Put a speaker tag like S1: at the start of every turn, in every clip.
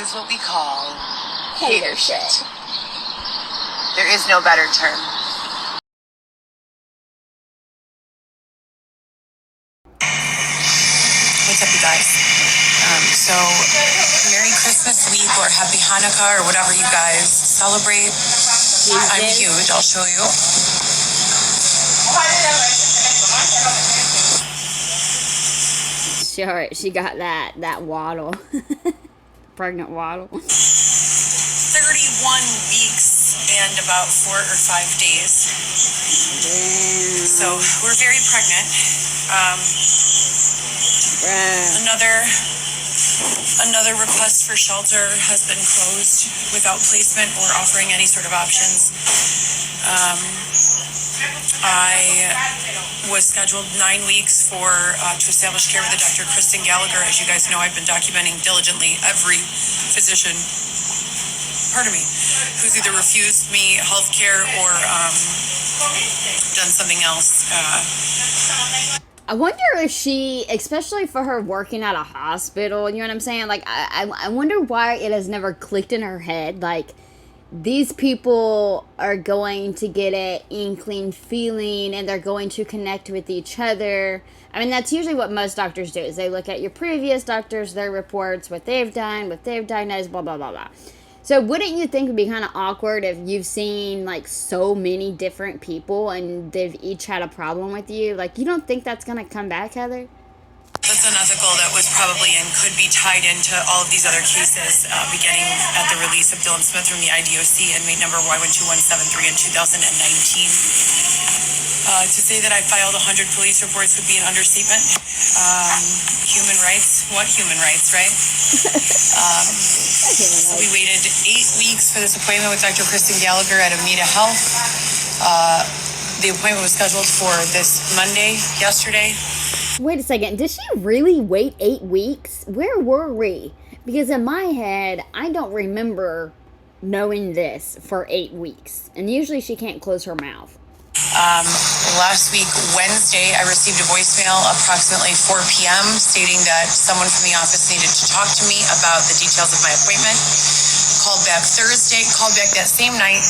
S1: is what we call
S2: hater shit.
S1: There is no better term.
S3: What's up, you guys? So, Merry Christmas week or Happy Hanukkah or whatever you guys celebrate. I'm huge. I'll show you.
S2: Sure, she got that waddle. Pregnant waddle.
S3: 31 weeks and about 4 or 5 days.
S2: Damn.
S3: So, we're very pregnant. Another request for shelter has been closed without placement or offering any sort of options. I was scheduled 9 weeks to establish care with Dr. Kristen Gallagher. As you guys know, I've been documenting diligently every physician, who's either refused me health care or done something else.
S2: I wonder if she, especially for her working at a hospital, you know what I'm saying? Like, I wonder why it has never clicked in her head. Like, these people are going to get an inkling feeling and they're going to connect with each other. I mean, that's usually what most doctors do, is they look at your previous doctors, their reports, what they've done, what they've diagnosed, blah, blah, blah, blah. So wouldn't you think it would be kind of awkward if you've seen, like, so many different people and they've each had a problem with you? Like, you don't think that's going to come back, Heather?
S3: That's unethical. That was probably and could be tied into all of these other cases, beginning at the release of Dylan Smith from the IDOC, inmate number Y12173 in 2019. To say that I filed 100 police reports would be an understatement. Human rights? What human rights, right? So we waited 8 weeks for this appointment with Dr. Kristen Gallagher at Amita Health. The appointment was scheduled for this Monday, yesterday.
S2: Wait a second. Did she really wait 8 weeks? Where were we? Because in my head, I don't remember knowing this for 8 weeks. And usually she can't close her mouth.
S3: Last week, Wednesday, I received a voicemail approximately 4 p.m. stating that someone from the office needed to talk to me about the details of my appointment. Called back Thursday, called back that same night.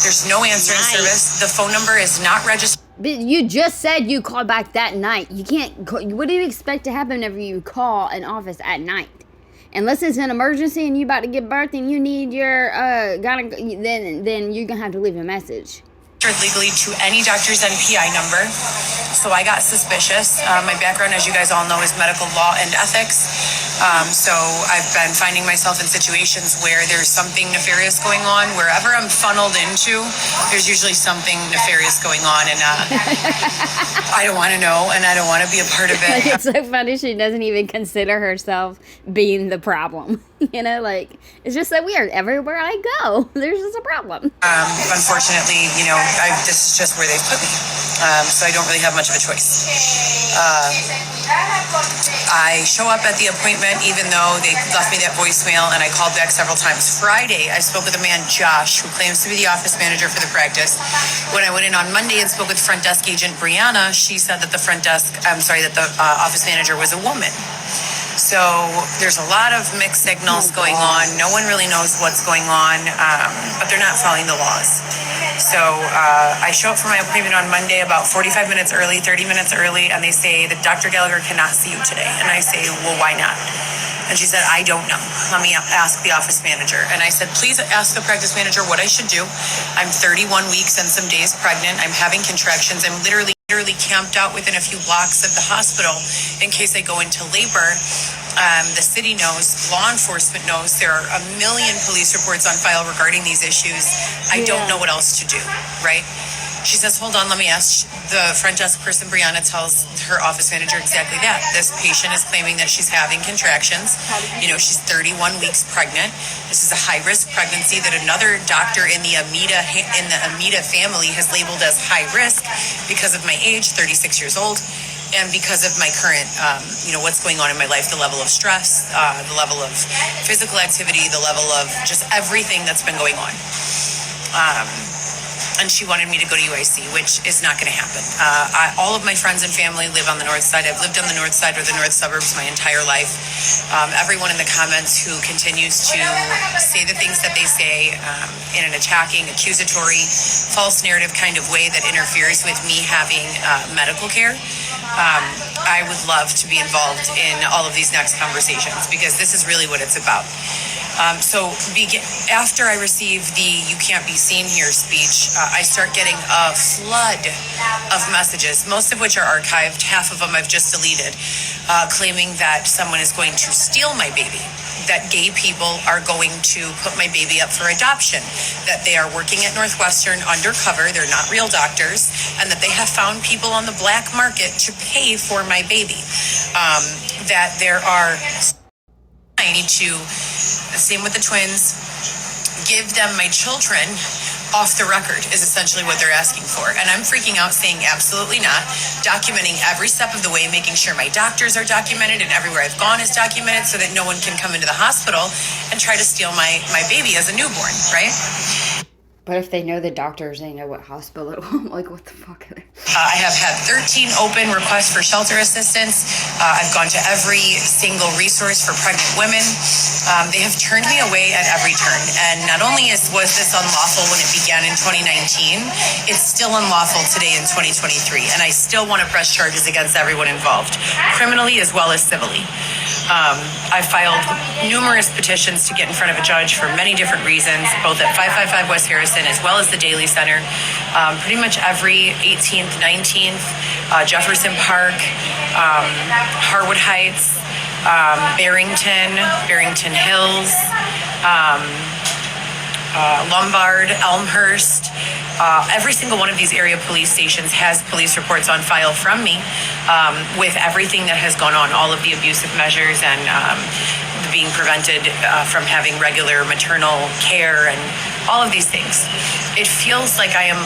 S3: There's no answering service. The phone number is not registered.
S2: But you just said you called back that night. You can't. What do you expect to happen whenever you call an office at night? Unless it's an emergency and you about to give birth and you need your then you're gonna have to leave a message.
S3: Legally to any doctor's NPI number. So I got suspicious. My background, as you guys all know, is medical law and ethics. So I've been finding myself in situations where there's something nefarious going on. Wherever I'm funneled into, there's usually something nefarious going on. And I don't want to know, and I don't want to be a part of it.
S2: Like, it's so funny she doesn't even consider herself being the problem. You know, like, it's just so weird. Everywhere I go, there's just a problem.
S3: Unfortunately, you know, this is just where they've put me. So I don't really have much of a choice. I show up at the appointment even though they left me that voicemail, and I called back several times. Friday, I spoke with a man, Josh, who claims to be the office manager for the practice. When I went in on Monday and spoke with front desk agent Brianna, she said that the office manager was a woman. So there's a lot of mixed signals going on. No one really knows what's going on, but they're not following the laws. So I show up for my appointment on Monday about 45 minutes early, 30 minutes early, and they say that Dr. Gallagher cannot see you today. And I say, well, why not? And she said, I don't know. Let me ask the office manager. And I said, please ask the practice manager what I should do. I'm 31 weeks and some days pregnant. I'm having contractions. I'm literally camped out within a few blocks of the hospital in case I go into labor. The city knows, law enforcement knows, there are a million police reports on file regarding these issues. I don't know what else to do, right? She says, hold on, let me ask. The front desk person, Brianna, tells her office manager exactly that. This patient is claiming that she's having contractions. You know, she's 31 weeks pregnant. This is a high-risk pregnancy that another doctor in the Amita family has labeled as high risk because of my age, 36 years old, and because of my current, what's going on in my life, the level of stress, the level of physical activity, the level of just everything that's been going on. and she wanted me to go to UIC, which is not going to happen. All of my friends and family live on the north side. I've lived on the north side or the north suburbs my entire life. Everyone in the comments who continues to say the things that they say in an attacking, accusatory, false narrative kind of way that interferes with me having medical care, I would love to be involved in all of these next conversations, because this is really what it's about. After I receive the "you can't be seen here" speech, I start getting a flood of messages, most of which are archived. Half of them I've just deleted, claiming that someone is going to steal my baby, that gay people are going to put my baby up for adoption, that they are working at Northwestern undercover, they're not real doctors, and that they have found people on the black market to pay for my baby. That there are... I need to, same with the twins, give them my children off the record is essentially what they're asking for. And I'm freaking out, saying absolutely not, documenting every step of the way, making sure my doctors are documented and everywhere I've gone is documented, so that no one can come into the hospital and try to steal my baby as a newborn, right?
S2: But if they know the doctors, they know what hospital it was. Like, what the fuck?
S3: I have had 13 open requests for shelter assistance. I've gone to every single resource for pregnant women. They have turned me away at every turn. And not only was this unlawful when it began in 2019, it's still unlawful today in 2023. And I still want to press charges against everyone involved, criminally as well as civilly. I filed numerous petitions to get in front of a judge for many different reasons, both at 555 West Harrison as well as the Daly Center. Pretty much every 18th, 19th, Jefferson Park, Harwood Heights, Barrington Hills, Lombard, Elmhurst. Every single one of these area police stations has police reports on file from me, with everything that has gone on, all of the abusive measures and being prevented from having regular maternal care and all of these things. It feels like I am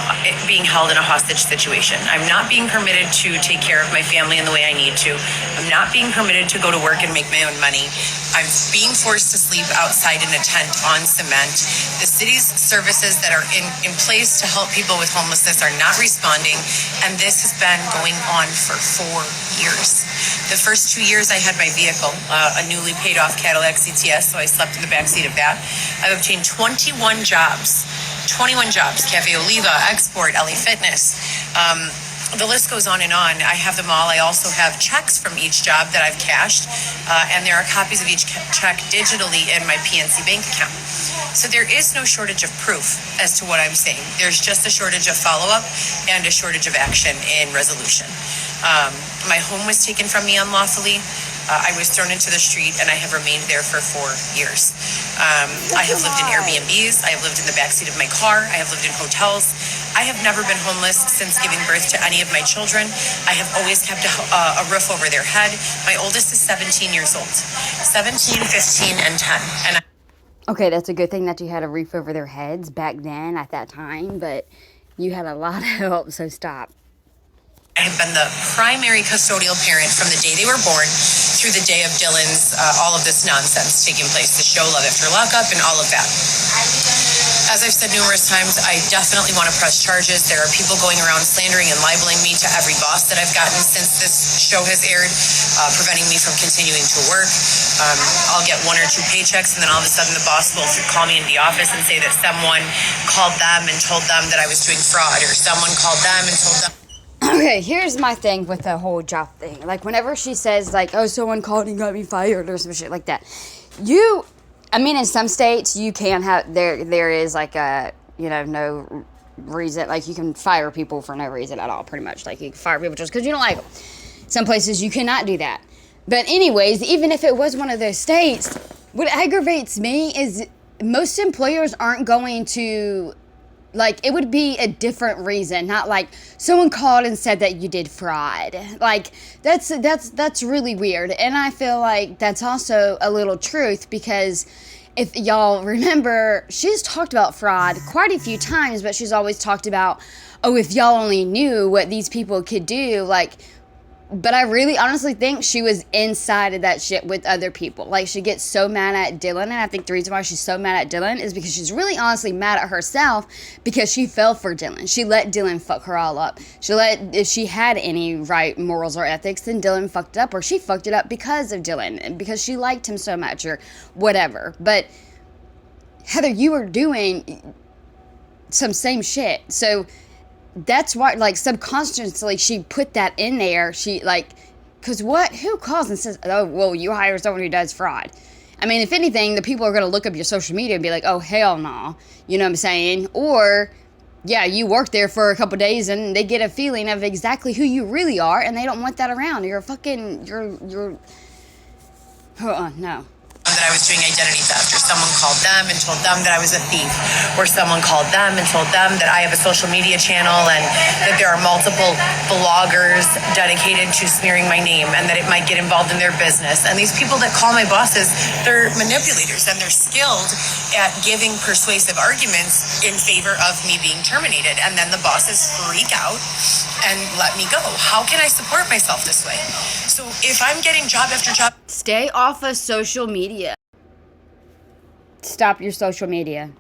S3: being held in a hostage situation. I'm not being permitted to take care of my family in the way I need to. I'm not being permitted to go to work and make my own money. I'm being forced to sleep outside in a tent on cement. The city's services that are in place to help people with homelessness are not responding, and this has been going on for 4 years. The first 2 years I had my vehicle, a newly paid off Cadillac CTS, so I slept in the backseat of that. I've obtained 21 jobs, Cafe Oliva, Export, LA Fitness. The list goes on and on. I have them all. I also have checks from each job that I've cashed, and there are copies of each check digitally in my PNC bank account. So there is no shortage of proof as to what I'm saying. There's just a shortage of follow-up and a shortage of action in resolution. My home was taken from me unlawfully. I was thrown into the street, and I have remained there for 4 years. I have lived in Airbnbs. I have lived in the backseat of my car. I have lived in hotels. I have never been homeless since giving birth to any of my children. I have always kept a roof over their head. My oldest is 17 years old. 17, 15, and 10.
S2: Okay, that's a good thing that you had a roof over their heads back then at that time, but you had a lot of help, so stop.
S3: I have been the primary custodial parent from the day they were born through the day of Dylan's, all of this nonsense taking place, the show Love After Lockup and all of that. As I've said numerous times, I definitely want to press charges. There are people going around slandering and libeling me to every boss that I've gotten since this show has aired, preventing me from continuing to work. I'll get 1 or 2 paychecks, and then all of a sudden the boss will call me into the office and say that someone called them and told them that I was doing fraud, or someone called them and told them.
S2: Okay, here's my thing with the whole job thing. Like, whenever she says, like, oh, someone called and got me fired or some shit like that, in some states, you can have, there is, like, no reason, like, you can fire people for no reason at all, pretty much. Like, you can fire people just because you don't like them. Some places, you cannot do that. But anyways, even if it was one of those states, what aggravates me is most employers aren't going to... Like, it would be a different reason, not like someone called and said that you did fraud. Like, that's really weird. And I feel like that's also a little truth, because if y'all remember, she's talked about fraud quite a few times, but she's always talked about, oh, if y'all only knew what these people could do, like, But I really honestly think she was inside of that shit with other people. Like, she gets so mad at Dylan, and I think the reason why she's so mad at Dylan is because she's really honestly mad at herself because she fell for Dylan. She let Dylan fuck her all up. If she had any right morals or ethics, then Dylan fucked it up, or she fucked it up because of Dylan, and because she liked him so much, or whatever. But, Heather, you were doing some same shit. So that's why, like, subconsciously she put that in there. She, like, because who calls and says, oh, well, you hire someone who does fraud? I mean, if anything, the people are going to look up your social media and be like, oh, hell no. You know what I'm saying? Or, yeah, you work there for a couple days and they get a feeling of exactly who you really are, and they don't want that around. You're no.
S3: That I was doing identity theft, or someone called them and told them that I was a thief, or someone called them and told them that I have a social media channel and that there are multiple bloggers dedicated to smearing my name and that it might get involved in their business. And these people that call my bosses, they're manipulators and they're skilled at giving persuasive arguments in favor of me being terminated. And then the bosses freak out and let me go. How can I support myself this way? So if I'm getting job after job...
S2: Stay off of social media. Stop your social media.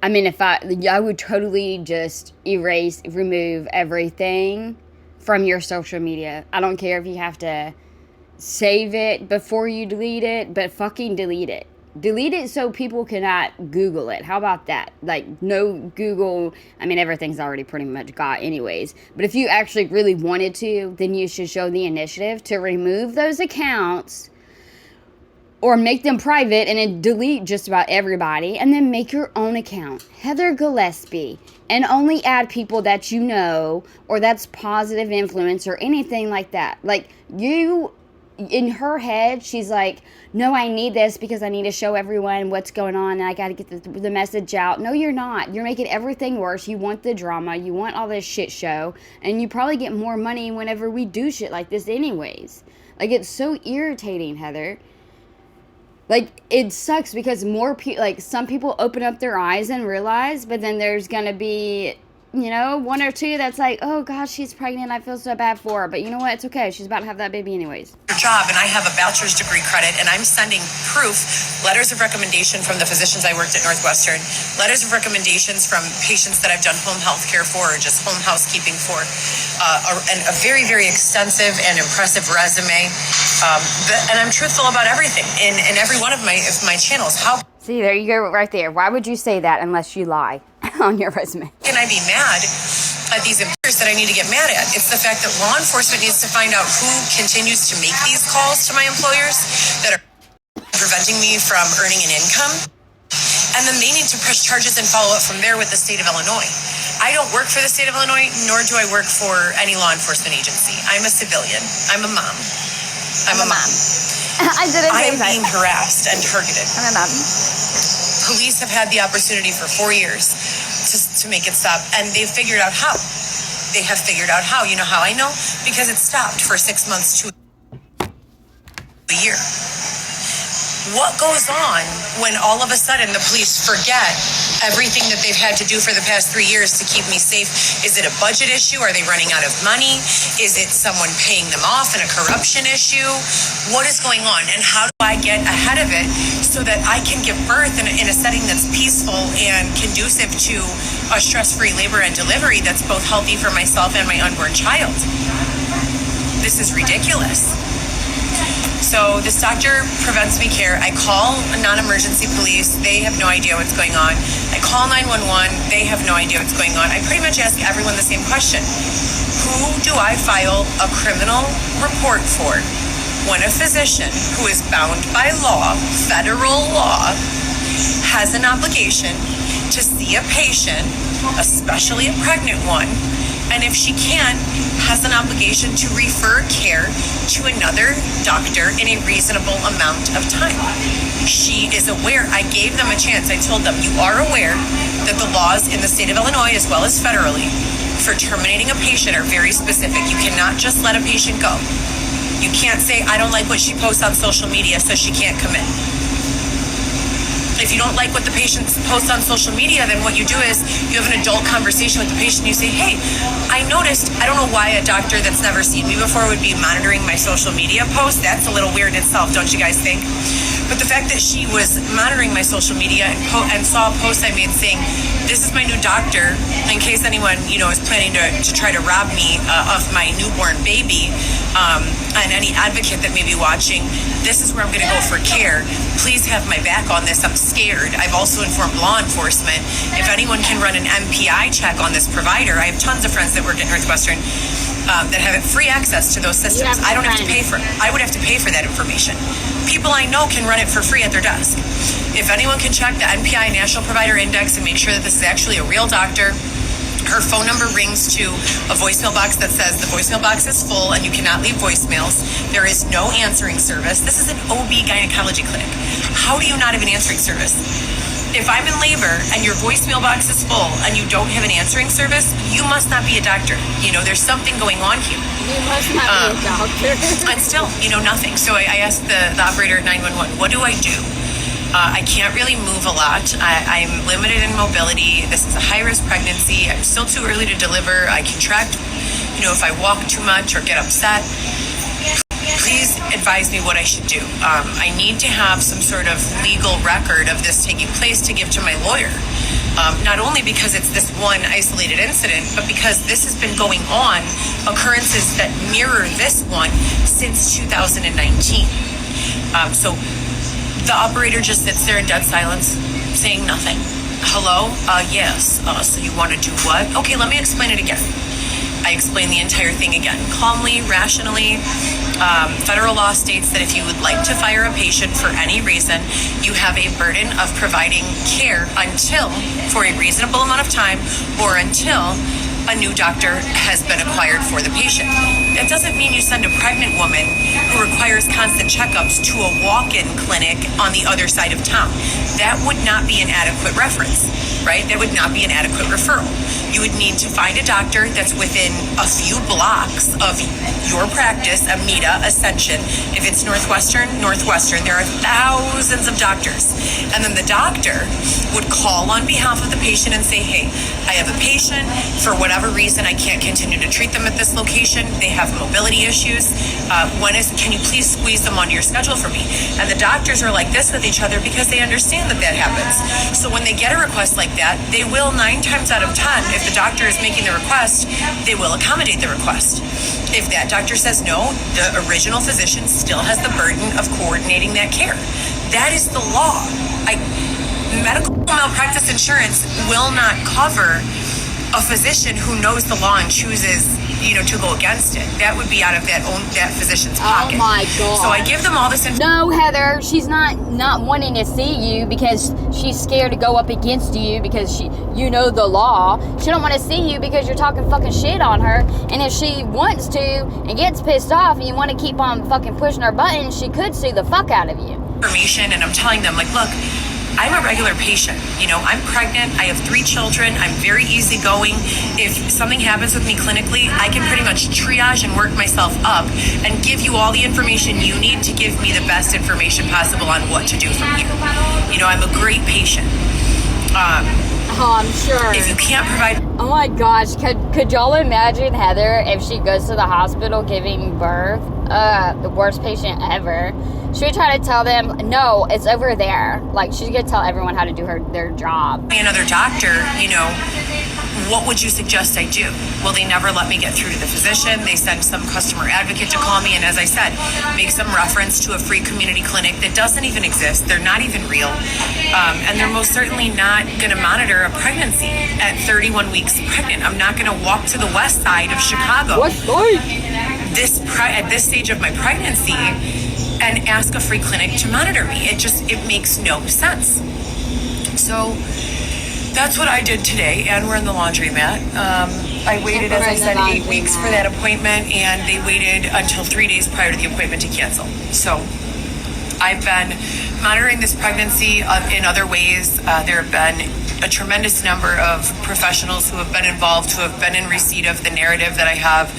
S2: I mean, I would totally just remove everything from your social media. I don't care if you have to save it before you delete it, but fucking delete it. Delete it so people cannot Google it. How about that? Like, no Google. I mean, everything's already pretty much got anyways. But if you actually really wanted to, then you should show the initiative to remove those accounts or make them private and then delete just about everybody, and then make your own account, Heather Gillespie, and only add people that you know or that's positive influence or anything like that. Like, you... in her head, she's like, no, I need this because I need to show everyone what's going on and I got to get the message out. No, you're not. You're making everything worse. You want the drama. You want all this shit show. And you probably get more money whenever we do shit like this anyways. Like, it's so irritating, Heather. Like, it sucks because more people, like, some people open up their eyes and realize, but then there's going to be... you know, one or two that's like, oh gosh, she's pregnant, I feel so bad for her. But you know what? It's okay. She's about to have that baby anyways.
S3: Job, and I have a bachelor's degree credit, and I'm sending proof, letters of recommendation from the physicians I worked at Northwestern, letters of recommendations from patients that I've done home health care for or just home housekeeping for, and a very, very extensive and impressive resume. And I'm truthful about everything in every one of my channels. How...
S2: See, there you go right there. Why would you say that unless you lie on your resume?
S3: Can I be mad at these employers that I need to get mad at? It's the fact that law enforcement needs to find out who continues to make these calls to my employers that are preventing me from earning an income. And then they need to press charges and follow up from there with the state of Illinois. I don't work for the state of Illinois, nor do I work for any law enforcement agency. I'm a civilian. I'm a mom. I'm a mom.
S2: I
S3: am being harassed and targeted.
S2: I'm a mom.
S3: Police have had the opportunity for 4 years to make it stop, and they've figured out how. They have figured out how. You know how I know? Because it stopped for 6 months to a year. What goes on when all of a sudden the police forget everything that they've had to do for the past 3 years to keep me safe? Is it a budget issue? Are they running out of money? Is it someone paying them off in a corruption issue? What is going on? And how do I get ahead of it so that I can give birth in a setting that's peaceful and conducive to a stress-free labor and delivery that's both healthy for myself and my unborn child? This is ridiculous. So this doctor prevents me care. I call non-emergency police. They have no idea what's going on. I call 911. They have no idea what's going on. I pretty much ask everyone the same question. Who do I file a criminal report for when a physician who is bound by law, federal law, has an obligation to see a patient, especially a pregnant one, and if she can, has an obligation to refer care to another doctor in a reasonable amount of time? She is aware. I gave them a chance. I told them, you are aware that the laws in the state of Illinois, as well as federally, for terminating a patient are very specific. You cannot just let a patient go. You can't say, I don't like what she posts on social media, so she can't come in. If you don't like what the patient posts on social media, then what you do is you have an adult conversation with the patient. You say, hey, I noticed, I don't know why a doctor that's never seen me before would be monitoring my social media posts. That's a little weird in itself, don't you guys think? But the fact that she was monitoring my social media and saw a post I made saying, this is my new doctor, in case anyone, is planning to try to rob me of my newborn baby, and any advocate that may be watching, this is where I'm going to go for care. Please have my back on this. I'm scared. I've also informed law enforcement. If anyone can run an MPI check on this provider, I have tons of friends that work at Northwestern that have free access to those systems. I don't have to pay for it. I would have to pay for that information. People I know can run it for free at their desk. If anyone can check the NPI National Provider Index and make sure that this is actually a real doctor, her phone number rings to a voicemail box that says the voicemail box is full and you cannot leave voicemails. There is no answering service. This is an OB gynecology clinic. How do you not have an answering service? If I'm in labor and your voicemail box is full and you don't have an answering service, you must not be a doctor. There's something going on here.
S2: You must not be a doctor.
S3: And still, nothing. So I asked the operator at 911, what do I do? I can't really move a lot. I'm limited in mobility. This is a high-risk pregnancy. I'm still too early to deliver. I contract, if I walk too much or get upset. Please advise me what I should do. I need to have some sort of legal record of this taking place to give to my lawyer. Not only because it's this one isolated incident, but because this has been going on, occurrences that mirror this one since 2019. So the operator just sits there in dead silence, saying nothing. Hello? Yes. So you want to do what? Okay, let me explain it again. I explain the entire thing again, calmly, rationally. Federal law states that if you would like to fire a patient for any reason, you have a burden of providing care for a reasonable amount of time, or until a new doctor has been acquired for the patient. That doesn't mean you send a pregnant woman who requires constant checkups to a walk-in clinic on the other side of town. That would not be an adequate reference, right? That would not be an adequate referral. You would need to find a doctor that's within a few blocks of your practice, Amita, Ascension. If it's Northwestern, there are thousands of doctors. And then the doctor would call on behalf of the patient and say, hey, I have a patient. For whatever reason, I can't continue to treat them at this location. They have mobility issues. Can you please squeeze them onto your schedule for me? And the doctors are like this with each other because they understand that happens. So when they get a request like that, they will 9 times out of 10, if the doctor is making the request, they will accommodate the request. If that doctor says no, the original physician still has the burden of coordinating that care. That is the law. Medical malpractice insurance will not cover a physician who knows the law and chooses, to go against it. That would be out of that physician's pocket.
S2: Oh my God.
S3: So I give them all this information.
S2: No, Heather, she's not wanting to see you because she's scared to go up against you because the law. She don't want to see you because you're talking fucking shit on her. And if she wants to and gets pissed off and you want to keep on fucking pushing her buttons, she could sue the fuck out of you.
S3: Information, and I'm telling them, look, I'm a regular patient. I'm pregnant. I have 3 children. I'm very easygoing. If something happens with me clinically, I can pretty much triage and work myself up and give you all the information you need to give me the best information possible on what to do from here. I'm a great patient.
S2: I'm sure.
S3: If you can't provide...
S2: Oh my gosh, could y'all imagine Heather if she goes to the hospital giving birth? The worst patient ever. She would try to tell them, no, it's over there. She's gonna tell everyone how to do their job.
S3: Another doctor, what would you suggest I do? Well, they never let me get through to the physician. They send some customer advocate to call me, and as I said, make some reference to a free community clinic that doesn't even exist. They're not even real. And they're most certainly not going to monitor a pregnancy at 31 weeks pregnant. I'm not going to walk to the west side of Chicago at this stage of my pregnancy and ask a free clinic to monitor me. It makes no sense. So that's what I did today, and we're in the laundromat. I waited, as I said, 8 weeks for that appointment, and they waited until 3 days prior to the appointment to cancel. So I've been monitoring this pregnancy in other ways. There have been a tremendous number of professionals who have been involved, who have been in receipt of the narrative that I have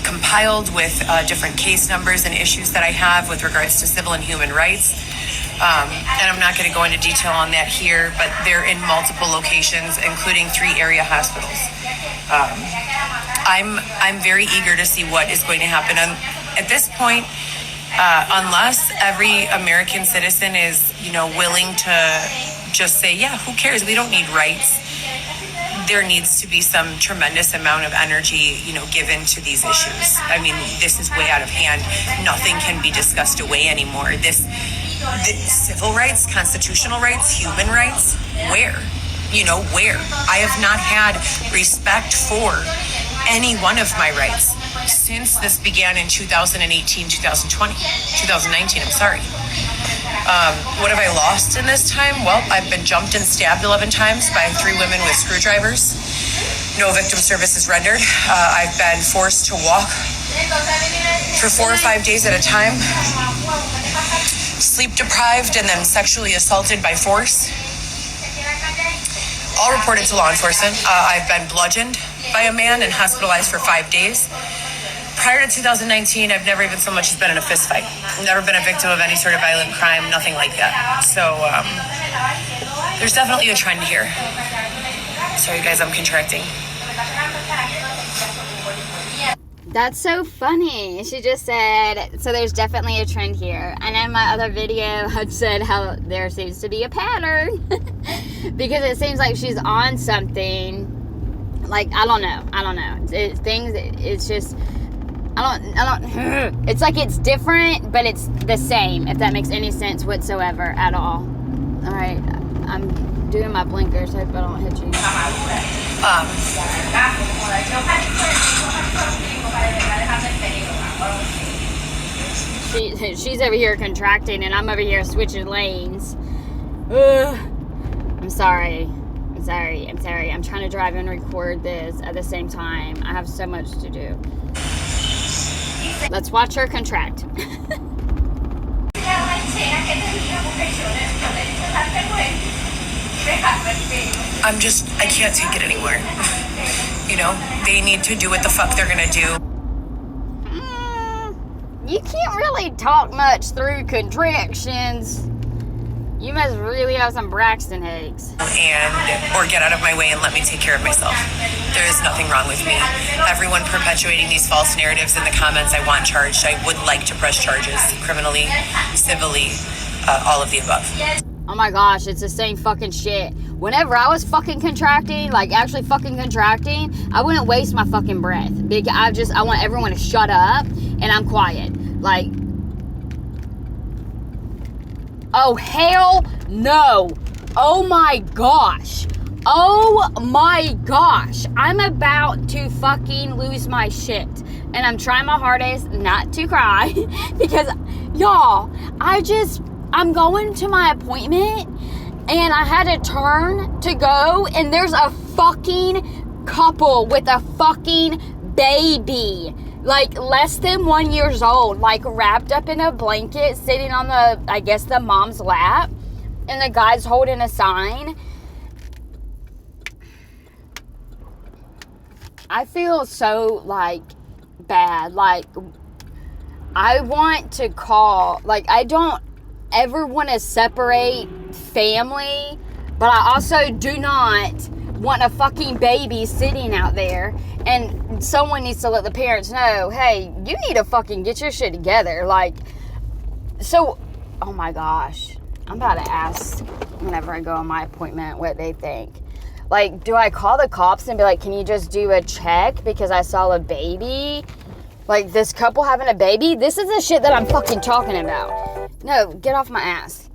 S3: compiled with different case numbers and issues that I have with regards to civil and human rights. And I'm not going to go into detail on that here, but they're in multiple locations, including 3 area hospitals. I'm very eager to see what is going to happen. And at this point, unless every American citizen is, willing to just say, yeah, who cares? We don't need rights. There needs to be some tremendous amount of energy, given to these issues. I mean, this is way out of hand. Nothing can be discussed away anymore. This civil rights, constitutional rights, human rights, where? Where? I have not had respect for any one of my rights since this began in 2018, 2019, I'm sorry. What have I lost in this time? Well, I've been jumped and stabbed 11 times by 3 women with screwdrivers. No victim services rendered. I've been forced to walk for 4 or 5 days at a time. Sleep deprived and then sexually assaulted by force. All reported to law enforcement. I've been bludgeoned by a man and hospitalized for 5 days. Prior to 2019, I've never even so much as been in a fist fight. Never been a victim of any sort of violent crime, nothing like that. So there's definitely a trend here. Sorry guys, I'm contracting.
S2: That's so funny. She just said, so there's definitely a trend here. And in my other video, I said how there seems to be a pattern. Because it seems like she's on something. Like, I don't know. It's just, it's like it's different, but it's the same, if that makes any sense whatsoever at all. All right, I'm doing my blinkers. Hope I don't hit you. She's over here contracting, and I'm over here switching lanes. I'm sorry. I'm trying to drive and record this at the same time. I have so much to do. Let's watch her contract.
S3: I can't take it anymore. They need to do what the fuck they're gonna do.
S2: You can't really talk much through contractions. You must really have some Braxton eggs.
S3: Or get out of my way and let me take care of myself. There is nothing wrong with me. Everyone perpetuating these false narratives in the comments, I want charged. I would like to press charges, criminally, civilly, all of the above.
S2: Oh my gosh, it's the same fucking shit. Whenever I was fucking contracting, like actually fucking contracting, I wouldn't waste my fucking breath. Because I want everyone to shut up and I'm quiet. Like, oh hell no. Oh my gosh. I'm about to fucking lose my shit. And I'm trying my hardest not to cry. Because, y'all, I'm going to my appointment. And I had to turn to go. And there's a fucking couple with a fucking baby. Like, less than 1 year old. Like, wrapped up in a blanket. Sitting on the mom's lap. And the guy's holding a sign. I feel so, bad. I want to call. I don't ever want to separate family. But I also do not want a fucking baby sitting out there. And someone needs to let the parents know, hey, you need to fucking get your shit together. Oh my gosh. I'm about to ask whenever I go on my appointment what they think. Do I call the cops and be like, can you just do a check because I saw a baby? This couple having a baby? This is the shit that I'm fucking talking about. No, get off my ass.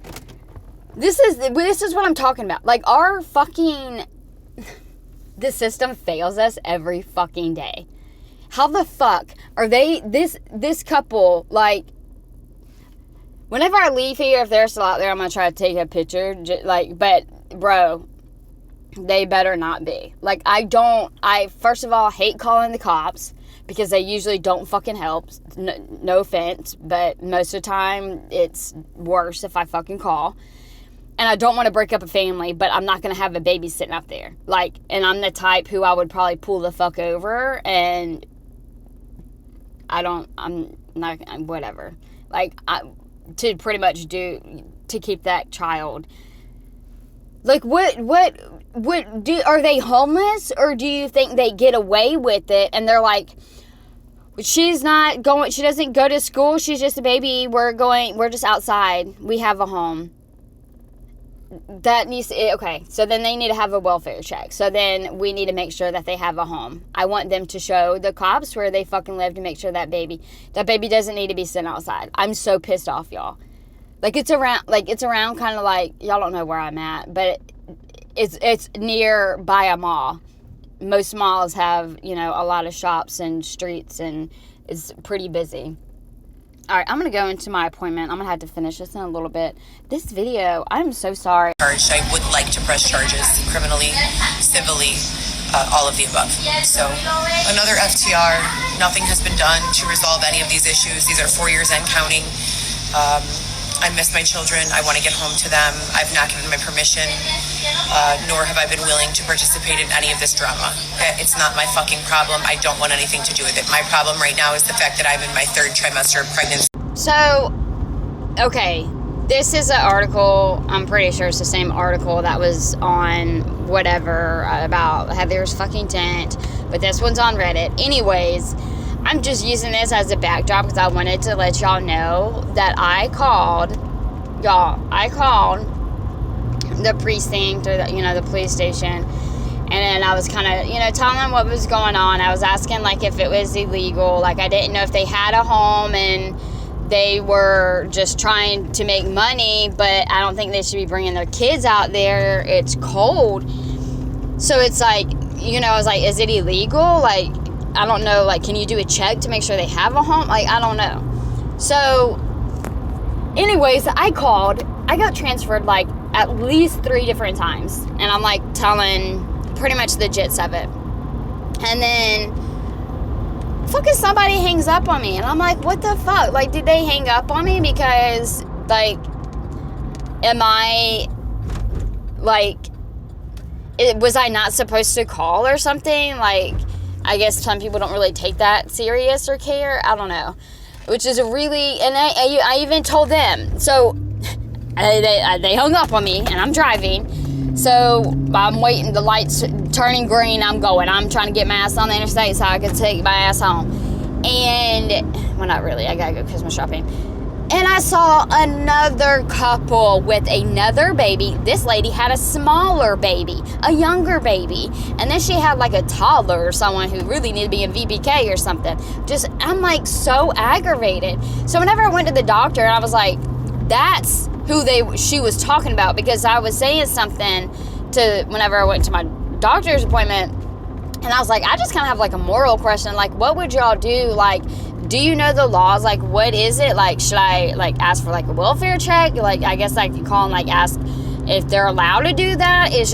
S2: This is what I'm talking about. Our fucking... the system fails us every fucking day. How the fuck are they... This couple, whenever I leave here, if they're still out there, I'm going to try to take a picture. But, bro... They better not be. I first of all hate calling the cops because they usually don't fucking help. No offense, but most of the time it's worse if I fucking call. And I don't want to break up a family, but I'm not going to have a baby sitting out there. And I'm the type who I would probably pull the fuck over and whatever. To pretty much to keep that child. Like, are they homeless, or do you think they get away with it and they're like, she doesn't go to school, she's just a baby, we're just outside, we have a home. That needs to, okay, so then they need to have a welfare check. So then we need to make sure that they have a home. I want them to show the cops where they fucking live to make sure that baby doesn't need to be sent outside. I'm so pissed off, y'all. Like, it's around kind of like, y'all don't know where I'm at, but it's near by a mall. Most malls have, a lot of shops and streets, and it's pretty busy. All right, I'm going to go into my appointment. I'm going to have to finish this in a little bit. This video, I'm so sorry.
S3: I would like to press charges criminally, civilly, all of the above. So another FTR. Nothing has been done to resolve any of these issues. These are 4 years and counting. I miss my children. I want to get home to them. I've not given my permission, nor have I been willing to participate in any of this drama. It's not my fucking problem. I don't want anything to do with it. My problem right now is the fact that I'm in my 3rd trimester of pregnancy.
S2: So, okay, this is an article, I'm pretty sure it's the same article that was on whatever about Heather's fucking tent, but this one's on Reddit. Anyways, I'm just using this as a backdrop because I wanted to let y'all know that I called the precinct, or the police station, and then I was kind of, telling them what was going on. I was asking, like, if it was illegal. Like, I didn't know if they had a home and they were just trying to make money, but I don't think they should be bringing their kids out there. It's cold. So it's like, I was like, is it illegal? Like, I don't know, like, can you do a check to make sure they have a home? Like, I don't know. So, anyways, I called. I got transferred, like, at least 3 different times. And I'm, like, telling pretty much the gist of it. And then, fucking somebody hangs up on me. And I'm like, what the fuck? Like, did they hang up on me because, like, am I, like, was I not supposed to call or something? Like, I guess some people don't really take that serious or care. I don't know. Which is really, and I even told them. So, they hung up on me, and I'm driving. So, I'm waiting, the light's turning green, I'm going. I'm trying to get my ass on the interstate so I can take my ass home. And, well, not really. I gotta go Christmas shopping. And I saw another couple with another baby. This lady had a smaller baby, a younger baby. And then she had like a toddler or someone who really needed to be in VPK or something. I'm like so aggravated. So whenever I went to the doctor, I was like, that's who she was talking about. Because I was saying something whenever I went to my doctor's appointment. And I was like, I just kind of have like a moral question. Like, what would y'all do? Like, do you know the laws? Like, what is it? Like, should I, like, ask for, like, a welfare check? Like, I guess I could call and, like, ask if they're allowed to do that. It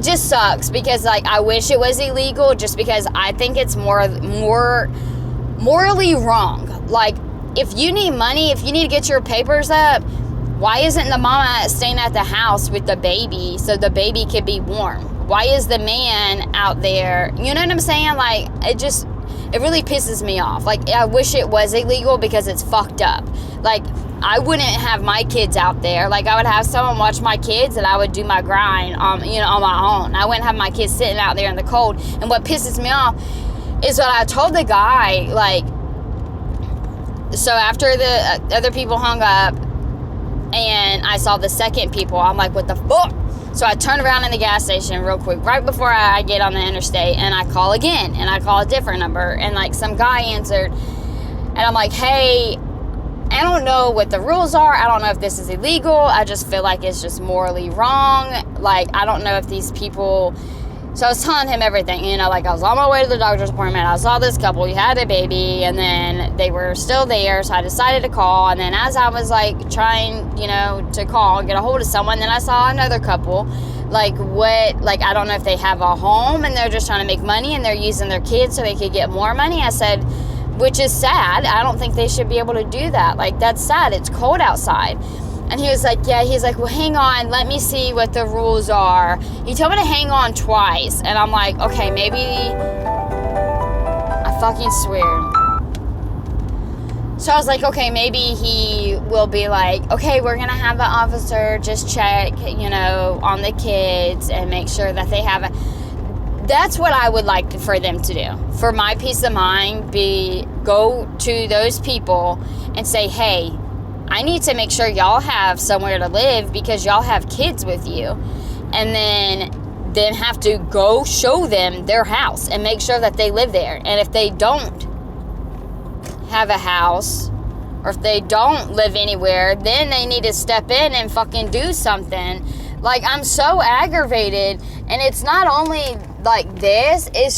S2: just sucks because, like, I wish it was illegal just because I think it's more morally wrong. Like, if you need money, if you need to get your papers up, why isn't the mama staying at the house with the baby so the baby could be warm? Why is the man out there? You know what I'm saying? Like, it really pisses me off. Like, I wish it was illegal because it's fucked up. Like, I wouldn't have my kids out there. Like, I would have someone watch my kids and I would do my grind on my own. I wouldn't have my kids sitting out there in the cold. And what pisses me off is what I told the guy, like, so after the other people hung up and I saw the second people, I'm like, what the fuck? So I turn around in the gas station real quick, right before I get on the interstate, and I call again, and I call a different number, and, like, some guy answered, and I'm like, hey, I don't know what the rules are, I don't know if this is illegal, I just feel like it's just morally wrong, like, I don't know if these people, so I was telling him everything, like, I was on my way to the doctor's appointment, I saw this couple, he had a baby, and then they were still there, so I decided to call, and then as I was, like, trying, to call and get a hold of someone, then I saw another couple, like, I don't know if they have a home, and they're just trying to make money, and they're using their kids so they could get more money. I said, which is sad, I don't think they should be able to do that, like, that's sad, it's cold outside. And he was like, yeah, he's like, well, hang on, let me see what the rules are. He told me to hang on twice. And I'm like, okay, maybe, I fucking swear. So I was like, okay, maybe he will be like, okay, we're going to have an officer just check, on the kids and make sure that they have that's what I would like for them to do. For my peace of mind, go to those people and say, hey, I need to make sure y'all have somewhere to live because y'all have kids with you. And then have to go show them their house and make sure that they live there. And if they don't have a house, or if they don't live anywhere, then they need to step in and fucking do something. Like, I'm so aggravated, and it's not only like this, it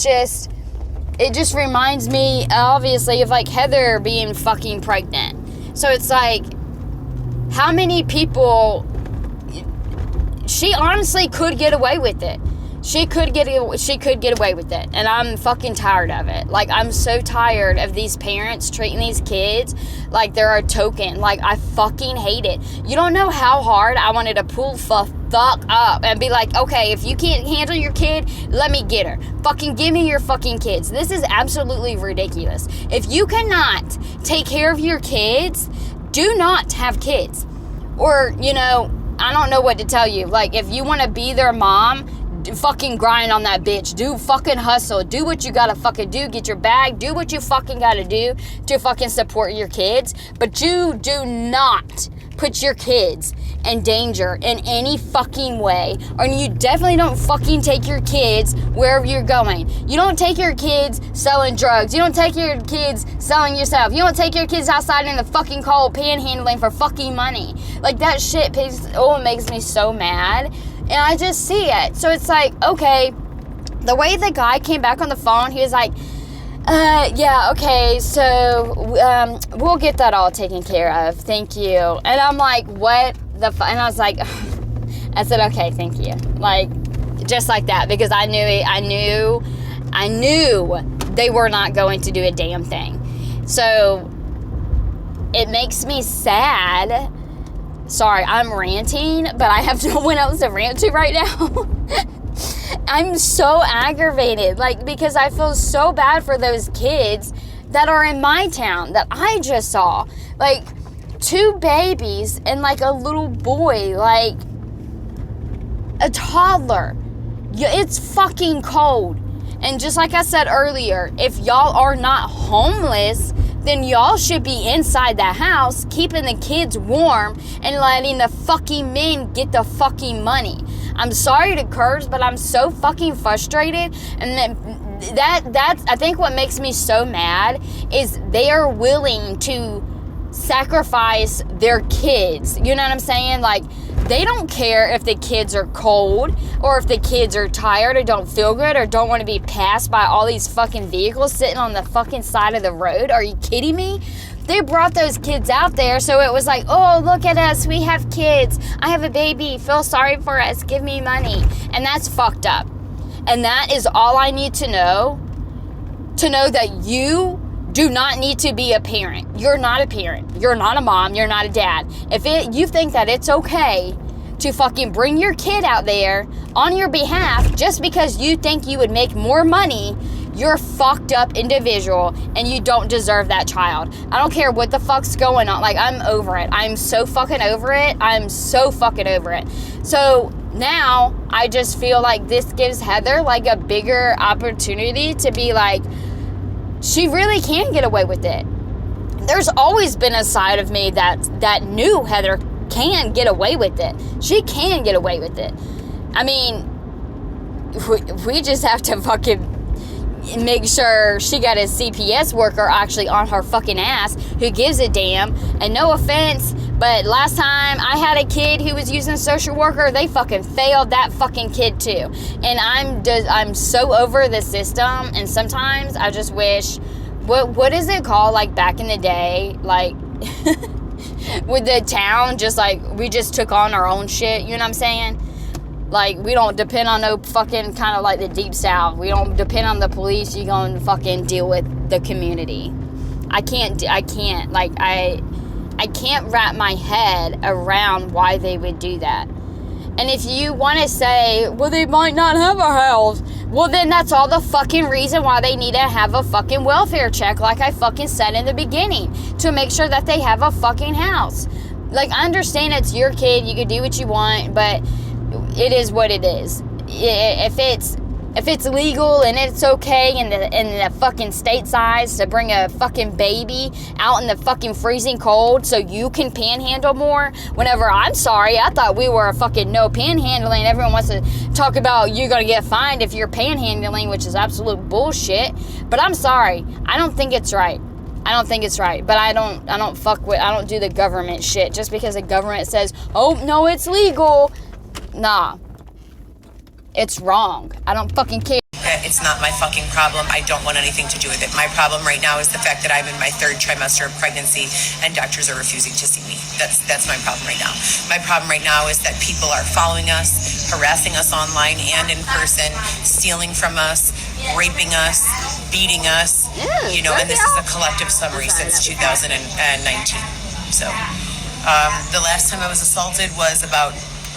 S2: just reminds me, obviously, of like Heather being fucking pregnant. So it's like, how many people, she honestly could get away with it. She could get away with it, and I'm fucking tired of it. Like, I'm so tired of these parents treating these kids like they're a token. Like, I fucking hate it. You don't know how hard I wanted to pull fuck up and be like, okay, if you can't handle your kid, let me get her. Fucking give me your fucking kids. This is absolutely ridiculous. If you cannot take care of your kids, do not have kids. Or, I don't know what to tell you. Like, if you want to be their mom, fucking grind on that bitch. Do fucking hustle. Do what you gotta fucking do. Get your bag. Do what you fucking gotta do to fucking support your kids. But you do not put your kids in danger in any fucking way. Or you definitely don't fucking take your kids wherever you're going. You don't take your kids selling drugs. You don't take your kids selling yourself. You don't take your kids outside in the fucking cold panhandling for fucking money. Like, that shit it makes me so mad. And I just see it. So it's like, okay, the way the guy came back on the phone, he was like, yeah, okay, so we'll get that all taken care of. Thank you. And I'm like, what the fuck? And I was like, I said, okay, thank you. Like, just like that, because I knew they were not going to do a damn thing. So it makes me sad. Sorry, I'm ranting, but I have no one else to rant to right now. I'm so aggravated, because I feel so bad for those kids that are in my town that I just saw. 2 babies and, a little boy, a toddler. It's fucking cold. And just like I said earlier, if y'all are not homeless, then y'all should be inside the house, keeping the kids warm and letting the fucking men get the fucking money. I'm sorry to curse, but I'm so fucking frustrated. And that's I think what makes me so mad is they are willing to sacrifice their kids. You know what I'm saying? They don't care if the kids are cold or if the kids are tired or don't feel good or don't want to be passed by all these fucking vehicles sitting on the fucking side of the road. Are you kidding me? They brought those kids out there, so it was like, oh, look at us, we have kids. I have a baby, feel sorry for us, give me money. And that's fucked up. And that is all I need to know that you do not need to be a parent. You're not a parent. You're not a mom. You're not a dad. If you think that it's okay to fucking bring your kid out there on your behalf just because you think you would make more money, you're a fucked up individual and you don't deserve that child. I don't care what the fuck's going on. I'm over it. I'm so fucking over it. I'm so fucking over it. So now I just feel like this gives Heather a bigger opportunity to be she really can get away with it. There's always been a side of me that knew Heather can get away with it. She can get away with it. I mean, we just have to fucking make sure she got a CPS worker actually on her fucking ass who gives a damn. And no offense, but last time I had a kid who was using a social worker, they fucking failed that fucking kid too. And I'm so over the system, and sometimes I just wish, what is it called, back in the day, with the town, just we just took on our own shit, you know what I'm saying? We don't depend on no fucking kind of the deep south. We don't depend on the police. You gonna fucking deal with the community. I can't wrap my head around why they would do that. And if you want to say, well, they might not have a house. Well, then that's all the fucking reason why they need to have a fucking welfare check, like I fucking said in the beginning, to make sure that they have a fucking house. Like, I understand it's your kid, you can do what you want, but it is what it is. If it's legal and it's okay in the fucking state size to bring a fucking baby out in the fucking freezing cold so you can panhandle more, whenever, I'm sorry, I thought we were a fucking no panhandling. Everyone wants to talk about you're gonna get fined if you're panhandling, which is absolute bullshit. But I'm sorry, I don't think it's right. I don't think it's right, but I don't do the government shit just because the government says, oh no, it's legal. Nah. It's wrong. I don't fucking care.
S3: It's not my fucking problem. I don't want anything to do with it. My problem right now is the fact that I'm in my 3rd trimester of pregnancy and doctors are refusing to see me. That's my problem right now. My problem right now is that people are following us, harassing us online and in person, stealing from us, raping us, beating us, and this is a collective summary since 2019. So, the last time I was assaulted was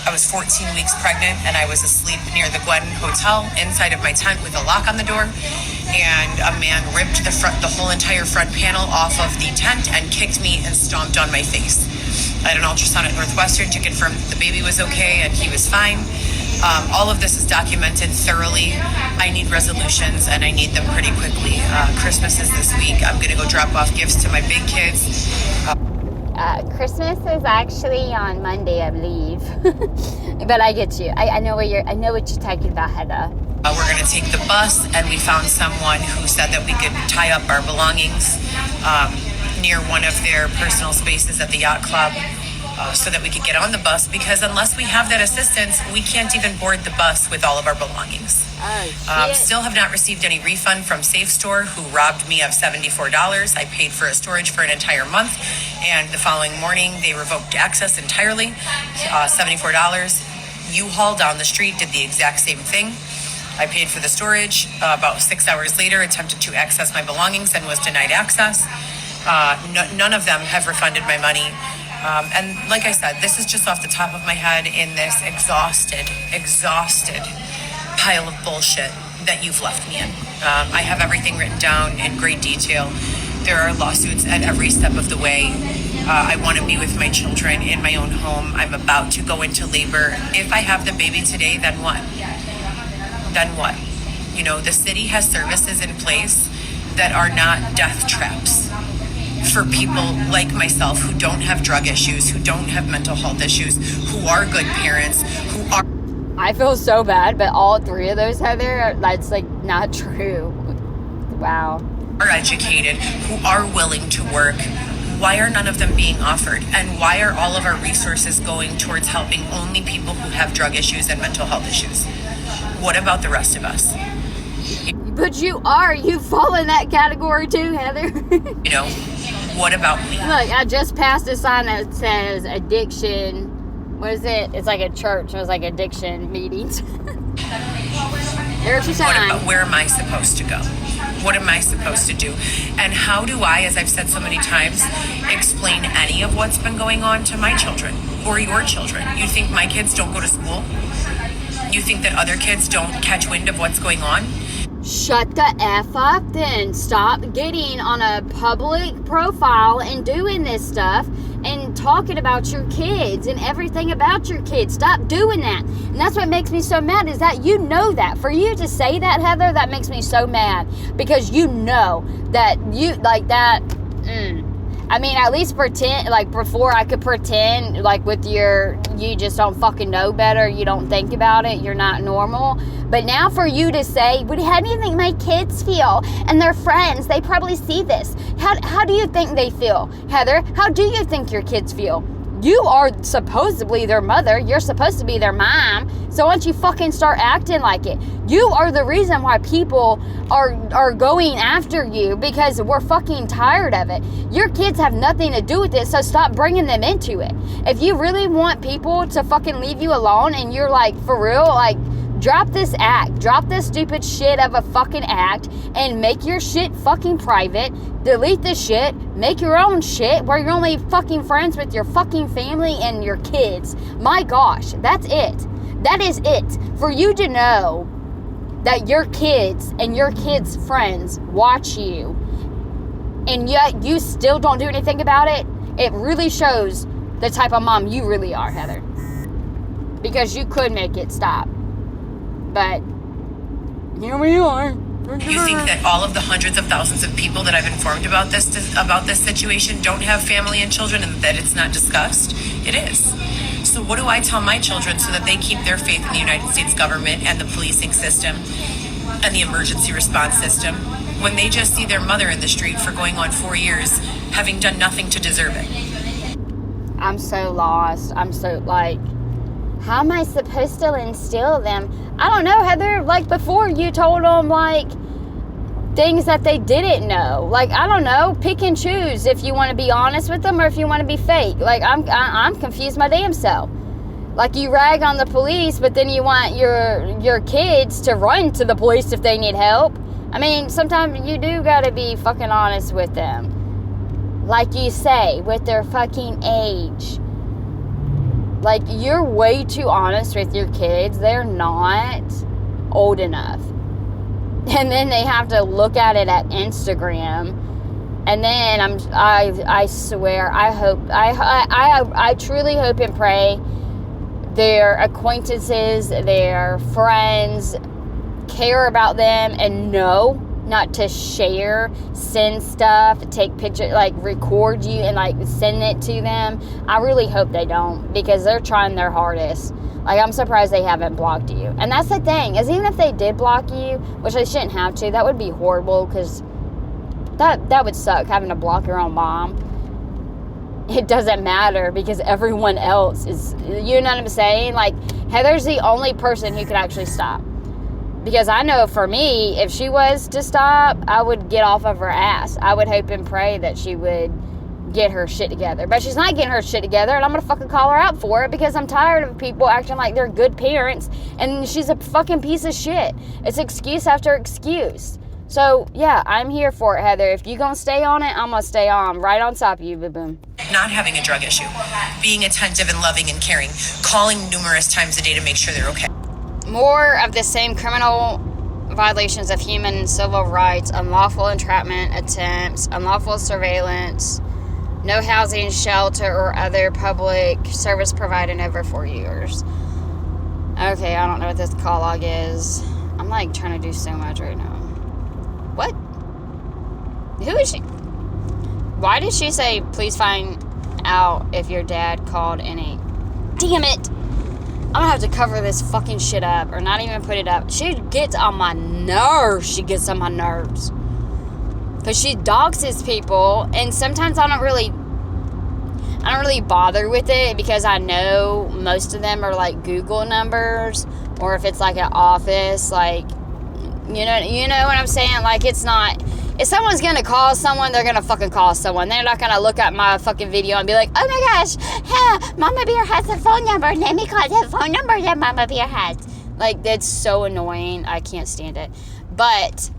S3: I was 14 weeks pregnant and I was asleep near the Gwen Hotel inside of my tent with a lock on the door, and a man ripped the whole entire front panel off of the tent and kicked me and stomped on my face. I had an ultrasound at Northwestern to confirm that the baby was okay and he was fine. All of this is documented thoroughly. I need resolutions and I need them pretty quickly. Christmas is this week. I'm going to go drop off gifts to my big kids.
S2: Christmas is actually on Monday, I believe. But I get you. I know what you're talking about, Heather.
S3: We're going to take the bus, and we found someone who said that we could tie up our belongings near one of their personal spaces at the yacht club so that we could get on the bus, because unless we have that assistance, we can't even board the bus with all of our belongings. Still have not received any refund from Safe Store, who robbed me of $74. I paid for a storage for an entire month, and the following morning they revoked access entirely, $74. U-Haul down the street did the exact same thing. I paid for the storage. About 6 hours later, attempted to access my belongings and was denied access. None of them have refunded my money. And like I said, this is just off the top of my head in this exhausted pile of bullshit that you've left me in. I have everything written down in great detail. There are lawsuits at every step of the way. I want to be with my children in my own home. I'm about to go into labor. If I have the baby today, then what? Then what? The city has services in place that are not death traps for people like myself who don't have drug issues, who don't have mental health issues, who are good parents, who are...
S2: I feel so bad, but all 3 of those, Heather, that's like not true. Wow.
S3: Are educated, who are willing to work. Why are none of them being offered? And why are all of our resources going towards helping only people who have drug issues and mental health issues? What about the rest of us?
S2: But you fall in that category too, Heather.
S3: What about me?
S2: Look, I just passed a sign that says addiction. What is it? It's like a church. It was like addiction meetings. There's your sign.
S3: Where am I supposed to go? What am I supposed to do? And how do I, as I've said so many times, explain any of what's been going on to my children or your children? You think my kids don't go to school? You think that other kids don't catch wind of what's going on?
S2: Shut the F up then. Stop getting on a public profile and doing this stuff and talking about your kids and everything about your kids. Stop doing that. And that's what makes me so mad, is that you know that. For you to say that, Heather, that makes me so mad, because you know that you like that. I mean, at least pretend, like before I could pretend like with you just don't fucking know better, you don't think about it, you're not normal. But now for you to say, how do you think my kids feel? And their friends, they probably see this. How do you think they feel? Heather, how do you think your kids feel? You are supposedly their mother. You're supposed to be their mom. So why don't you fucking start acting like it? You are the reason why people are going after you, because we're fucking tired of it. Your kids have nothing to do with it, so stop bringing them into it. If you really want people to fucking leave you alone and you're like, for real, like, drop this act. Drop this stupid shit of a fucking act and make your shit fucking private. Delete this shit. Make your own shit where you're only fucking friends with your fucking family and your kids. My gosh, that's it. That is it. For you to know that your kids and your kids' friends watch you, and yet you still don't do anything about it, it really shows the type of mom you really are, Heather. Because you could make it stop. But here we are.
S3: You think that all of the hundreds of thousands of people that I've informed about this situation don't have family and children, and that it's not discussed? It is. So what do I tell my children so that they keep their faith in the United States government and the policing system and the emergency response system when they just see their mother in the street for going on 4 years, having done nothing to deserve it?
S2: I'm so lost. I'm so, like, how am I supposed to instill them? I don't know, Heather. Like, before you told them, like, things that they didn't know. Like, I don't know. Pick and choose if you want to be honest with them or if you want to be fake. Like, I'm confused my damn self. Like, you rag on the police, but then you want your kids to run to the police if they need help. I mean, sometimes you do gotta be fucking honest with them. Like you say, with their fucking age. Like, you're way too honest with your kids. They're not old enough. And then they have to look at it at Instagram. And then I swear, I truly hope and pray their acquaintances, their friends care about them and know not to share, send stuff, take pictures, like record you and like send it to them. I really hope they don't, because they're trying their hardest. Like, I'm surprised they haven't blocked you. And that's the thing, is even if they did block you, which they shouldn't have to, that would be horrible, because that would suck, having to block your own mom. It doesn't matter, because everyone else is, you know what I'm saying? Like, Heather's the only person who could actually stop. Because I know for me, if she was to stop, I would get off of her ass. I would hope and pray that she would get her shit together. But she's not getting her shit together, and I'm going to fucking call her out for it, because I'm tired of people acting like they're good parents, and she's a fucking piece of shit. It's excuse after excuse. So, yeah, I'm here for it, Heather. If you going to stay on it, I'm going to stay on. Right on top of you, boom.
S3: Not having a drug issue, being attentive and loving and caring, calling numerous times a day to make sure they're okay.
S2: More of the same criminal violations of human and civil rights, unlawful entrapment attempts, unlawful surveillance, no housing, shelter, or other public service provided in over 4 years. Okay, I don't know what this call log is. I'm like trying to do so much right now. What? Who is she? Why did she say, please find out if your dad called any? Damn it! I'm gonna have to cover this fucking shit up, or not even put it up. She gets on my nerves. Because she doxes people, and sometimes I don't really bother with it, because I know most of them are like Google numbers, or if it's like an office, like, you know what I'm saying? Like, it's not, if someone's gonna call someone, they're gonna fucking call someone. They're not gonna look at my fucking video and be like, oh my gosh, Mama Bear has a phone number. Let me call the phone number that Mama Bear has. Like, that's so annoying. I can't stand it. But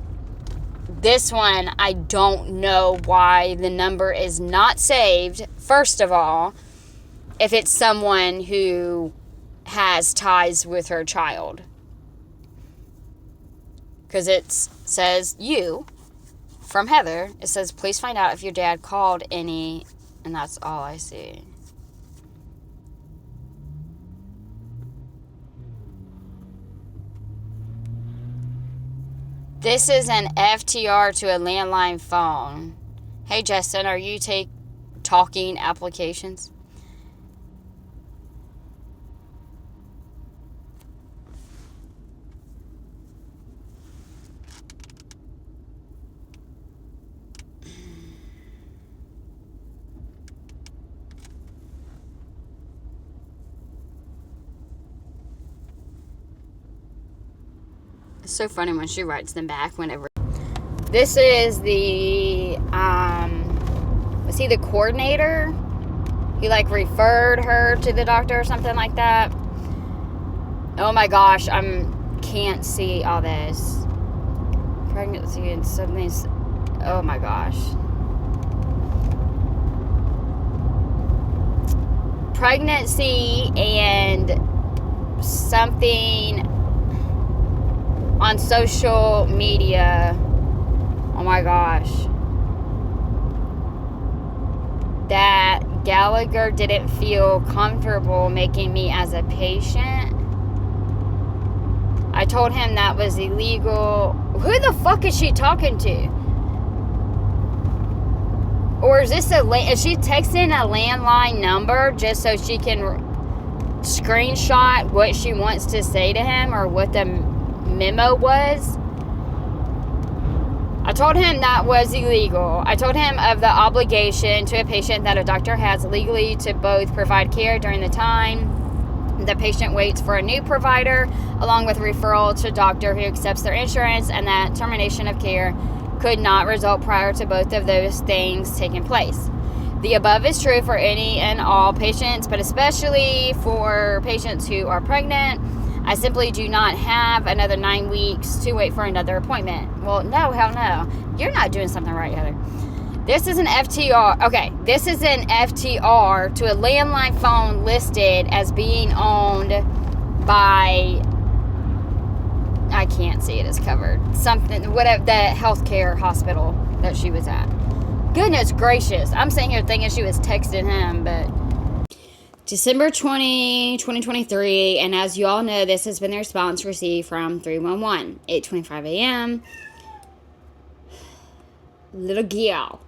S2: this one, I don't know why the number is not saved. First of all, if it's someone who has ties with her child. Because it says you, from Heather, it says, please find out if your dad called any, and that's all I see. This is an FTR to a landline phone. Hey, Justin, are you talking applications? It's so funny when she writes them back whenever. This is the, was he the coordinator? He like referred her to the doctor or something like that. Oh my gosh, can't see all this. Pregnancy and suddenly, oh my gosh. Pregnancy and something. on social media, oh my gosh, that Gallagher didn't feel comfortable making me as a patient. I told him that was illegal. Who the fuck is she talking to? Or is this is she texting a landline number just so she can screenshot what she wants to say to him or what the memo was? I told him that was illegal. I told him of the obligation to a patient that a doctor has legally to both provide care during the time the patient waits for a new provider, along with referral to a doctor who accepts their insurance, and that termination of care could not result prior to both of those things taking place. The above is true for any and all patients, but especially for patients who are pregnant. I simply do not have another 9 weeks to wait for another appointment. Well, no, hell no. You're not doing something right, Heather. This is an FTR. Okay, this is an FTR to a landline phone listed as being owned by, I can't see it as covered. Something, whatever, the healthcare hospital that she was at. Goodness gracious. I'm sitting here thinking she was texting him, but December 2023, and as you all know, this has been the response received from 311, 8:25 a.m. Little gal.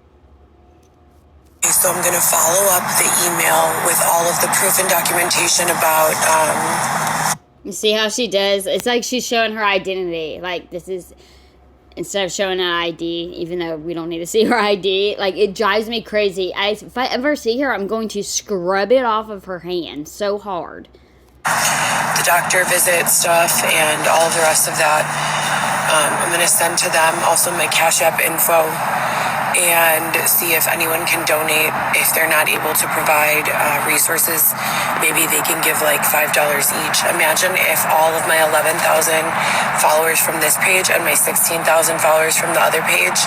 S3: So I'm going to follow up the email with all of the proof and documentation about,
S2: You see how she does? It's like she's showing her identity. Like, this is, instead of showing an ID, even though we don't need to see her ID, like, it drives me crazy. If I ever see her, I'm going to scrub it off of her hand so hard.
S3: the doctor visit stuff and all of the rest of that. I'm going to send to them also my Cash App info and see if anyone can donate. If they're not able to provide resources, maybe they can give like $5 each. Imagine if all of my 11,000 followers from this page and my 16,000 followers from the other page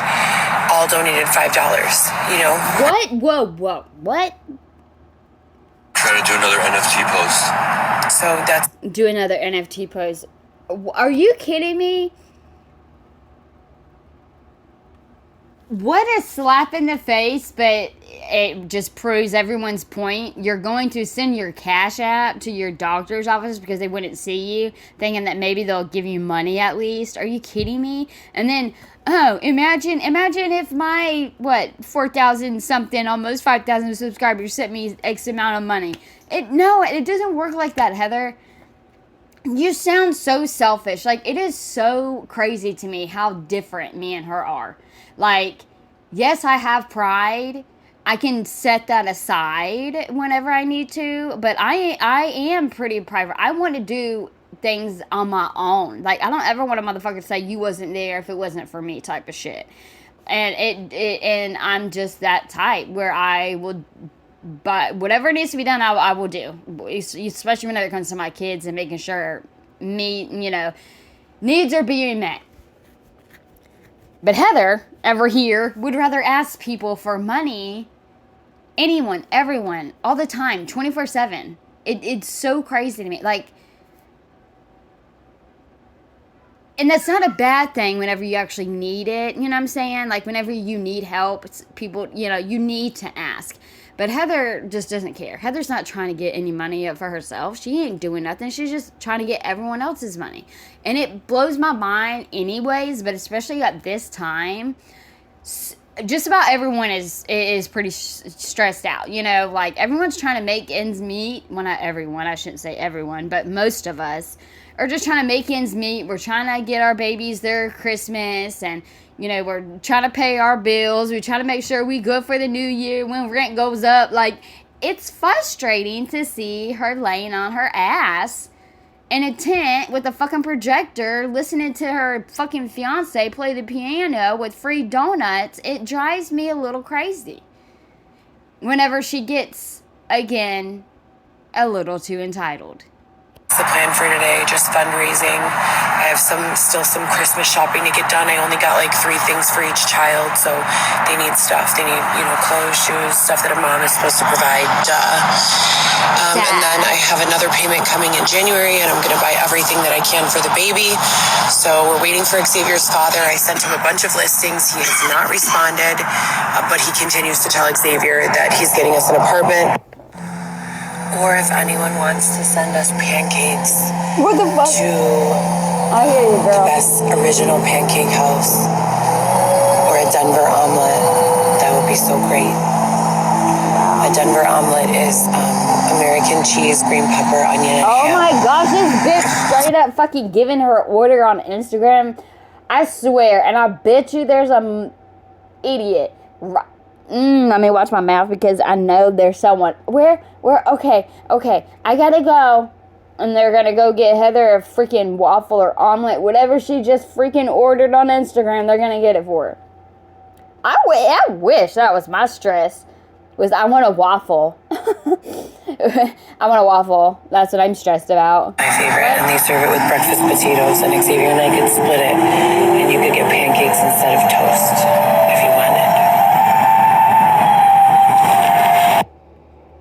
S3: all donated $5, you know?
S2: What? Whoa. What?
S4: Try to do another NFT post.
S3: So that's...
S2: Do another NFT post. Are you kidding me? What a slap in the face, but it just proves everyone's point. You're going to send your Cash App to your doctor's office because they wouldn't see you, thinking that maybe they'll give you money at least. Are you kidding me? And then, oh, imagine if my, 4,000 something, almost 5,000 subscribers sent me X amount of money. No, it doesn't work like that, Heather. You sound so selfish. Like, it is so crazy to me how different me and her are. Like, yes, I have pride. I can set that aside whenever I need to, but I am pretty private. I want to do things on my own. Like, I don't ever want a motherfucker to say you wasn't there if it wasn't for me type of shit. And and I'm just that type where I will, but whatever needs to be done, I will do. Especially when it comes to my kids and making sure needs are being met. But Heather, over here, would rather ask people for money. Anyone, everyone, all the time, 24/7. It's so crazy to me. Like, and that's not a bad thing whenever you actually need it. You know what I'm saying? Like, whenever you need help, people, you need to ask. But Heather just doesn't care. Heather's not trying to get any money up for herself. She ain't doing nothing. She's just trying to get everyone else's money. And it blows my mind anyways, but especially at this time, just about everyone is pretty stressed out. Like, everyone's trying to make ends meet. Well, not everyone. I shouldn't say everyone, but most of us are just trying to make ends meet. We're trying to get our babies their Christmas, and we're trying to pay our bills. We're trying to make sure we good for the new year when rent goes up. Like, it's frustrating to see her laying on her ass in a tent with a fucking projector, listening to her fucking fiance play the piano with free donuts. It drives me a little crazy whenever she gets, again, a little too entitled.
S3: The plan for today, just fundraising. I have still some Christmas shopping to get done. I only got like 3 things for each child, so they need stuff. They need, clothes, shoes, stuff that a mom is supposed to provide. And then I have another payment coming in January, and I'm going to buy everything that I can for the baby. So we're waiting for Xavier's father. I sent him a bunch of listings. He has not responded, but he continues to tell Xavier that he's getting us an apartment. Or if anyone wants to send us pancakes
S2: What the fuck?
S3: to
S2: I hear you,
S3: the
S2: girl.
S3: best original pancake house or a Denver omelet, that would be so great. A Denver omelet is American cheese, green pepper, onion, and
S2: Oh
S3: ham.
S2: my gosh, this bitch straight up fucking giving her order on Instagram. I swear, and I bet you there's a idiot. Let me watch my mouth because I know there's someone. Okay, I gotta go. And they're gonna go get Heather a freaking waffle or omelet, whatever she just freaking ordered on Instagram, they're gonna get it for her. I wish that was my stress. I want a waffle. I want a waffle. That's what I'm stressed about.
S3: My favorite, and they serve it with breakfast potatoes, and Xavier and I could split it, and you could get pancakes instead of toast if you wanted.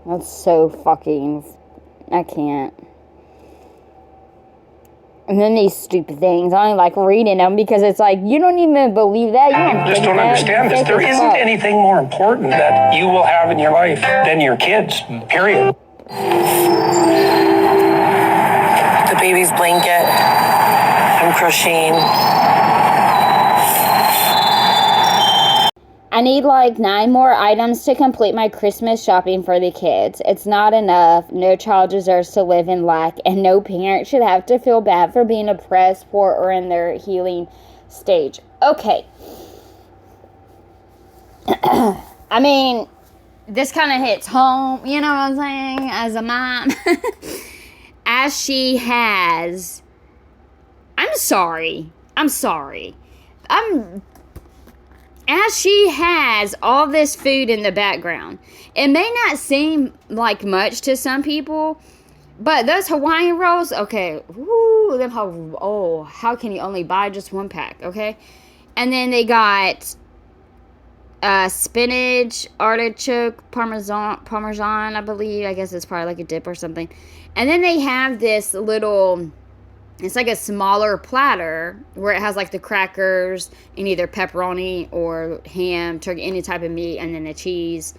S2: That's so fucking... I can't. And then these stupid things. I don't like reading them because it's like, you don't even believe that. You
S5: I just don't understand this. There isn't anything more important that you will have in your life than your kids, period.
S3: The baby's blanket. I'm crocheting.
S2: I need like 9 more items to complete my Christmas shopping for the kids. It's not enough. No child deserves to live in lack, and no parent should have to feel bad for being oppressed, poor, or in their healing stage. Okay. I mean, this kind of hits home, you know what I'm saying, as a mom. As she has... I'm sorry. As she has all this food in the background, it may not seem like much to some people, but those Hawaiian rolls, okay, how can you only buy just 1 pack, okay? And then they got spinach, artichoke, parmesan, I believe. I guess it's probably like a dip or something. And then they have this little... It's like a smaller platter where it has like the crackers and either pepperoni or ham, turkey, any type of meat, and then the cheese.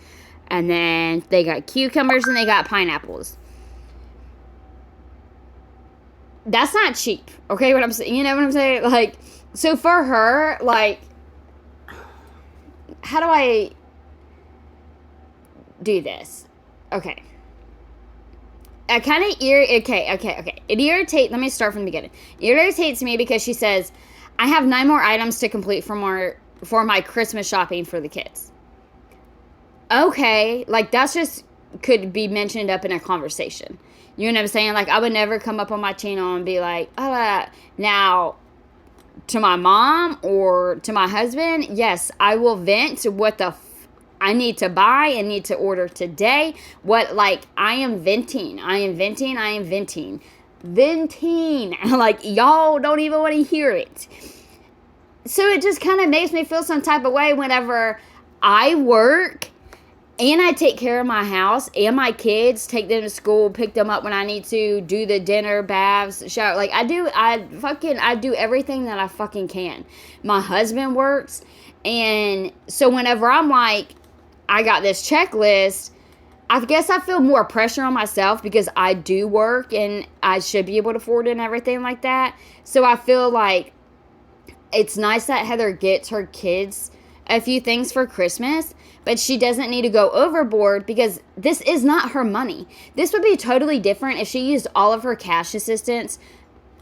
S2: And then they got cucumbers and they got pineapples. That's not cheap. Okay, what I'm saying? You know what I'm saying? Like, so for her, like, how do I do this? Okay. I kind of okay. It irritates, let me start from the beginning. It irritates me because she says, I have 9 more items to complete for my Christmas shopping for the kids. Okay, like that's just could be mentioned up in a conversation. You know what I'm saying? Like I would never come up on my channel and be like, now to my mom or to my husband, yes, I will vent what the I need to buy and need to order today. I am venting. Like, y'all don't even want to hear it. So it just kind of makes me feel some type of way whenever I work and I take care of my house and my kids, take them to school, pick them up when I need to, do the dinner, baths, shower. Like, I do everything that I fucking can. My husband works. And so whenever I'm like, I got this checklist, I guess I feel more pressure on myself because I do work and I should be able to afford it and everything like that. So I feel like it's nice that Heather gets her kids a few things for Christmas, but she doesn't need to go overboard because this is not her money. This would be totally different if she used all of her cash assistance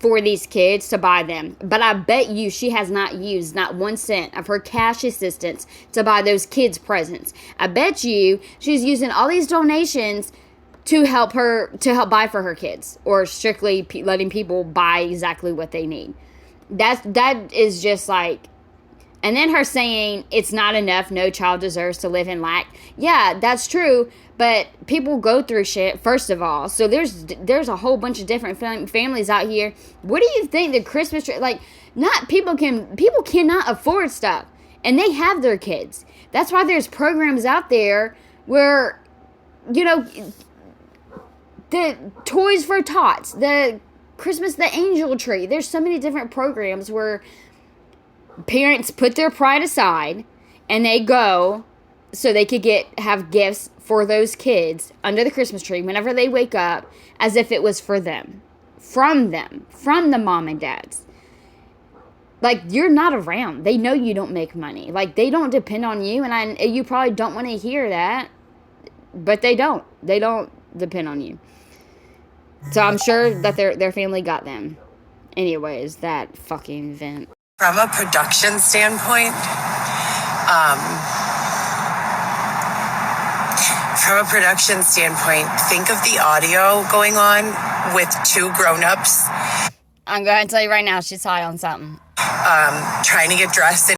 S2: for these kids to buy them. But I bet you she has not used not 1 cent of her cash assistance to buy those kids presents. I bet you she's using all these donations to help buy for her kids, or strictly letting people buy exactly what they need. That is just like, And then her saying, it's not enough, no child deserves to live in lack. Yeah, that's true, but people go through shit, first of all. So there's a whole bunch of different families out here. What do you think the Christmas tree, like, not people cannot afford stuff, and they have their kids. That's why there's programs out there where, you know, the Toys for Tots, the Christmas, the Angel Tree. There's so many different programs where parents put their pride aside and they go so they could have gifts for those kids under the Christmas tree whenever they wake up, as if it was for them, from the mom and dads. Like, you're not around. They know you don't make money. Like, they don't depend on you, and you probably don't want to hear that, but they don't. They don't depend on you. So I'm sure that their family got them. Anyways, that fucking vent.
S3: From a production standpoint, think of the audio going on with two grown-ups.
S2: I'm going to tell you right now, she's high on something.
S3: Trying to get dressed